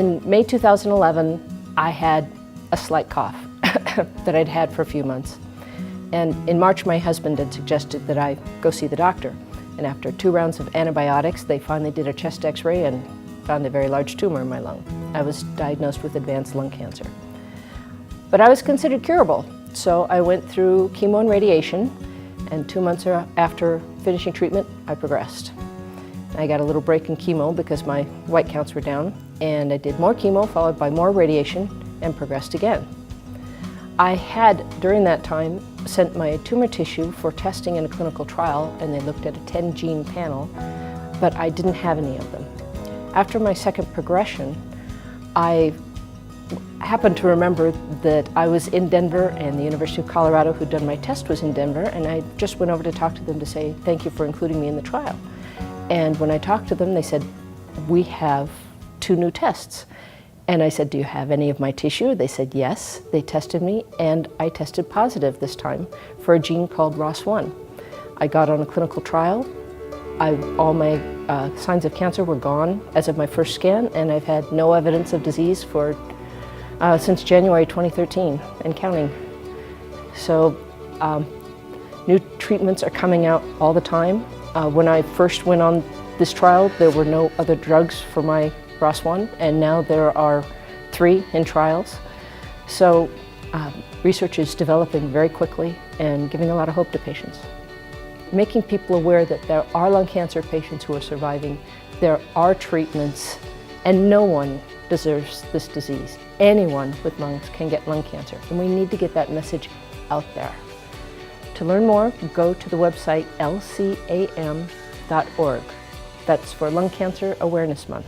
In May 2011, I had a slight cough that I'd had for a few months. And in March, my husband had suggested that I go see the doctor. And after 2 rounds of antibiotics, they finally did a chest x-ray and found a very large tumor in my lung. I was diagnosed with advanced lung cancer. But I was considered curable, so I went through chemo and radiation, and 2 months after finishing treatment, I progressed. I got a little break in chemo because my white counts were down, and I did more chemo followed by more radiation and progressed again. I had, during that time, sent my tumor tissue for testing in a clinical trial, and they looked at a 10-gene panel, but I didn't have any of them. After my second progression, I happened to remember that I was in Denver and the University of Colorado who'd done my test was in Denver, and I just went over to talk to them to say thank you for including me in the trial. And when I talked to them, they said, we have 2 new tests. And I said, do you have any of my tissue? They said yes. They tested me, and I tested positive this time for a gene called ROS1. I got on a clinical trial. All my signs of cancer were gone as of my first scan, and I've had no evidence of disease for since January 2013 and counting. So new treatments are coming out all the time. When I first went on this trial, there were no other drugs for my ROS1, and now there are 3 in trials. So research is developing very quickly and giving a lot of hope to patients. Making people aware that there are lung cancer patients who are surviving, there are treatments, and no one deserves this disease. Anyone with lungs can get lung cancer, and we need to get that message out there. To learn more, go to the website lcam.org. That's for Lung Cancer Awareness Month.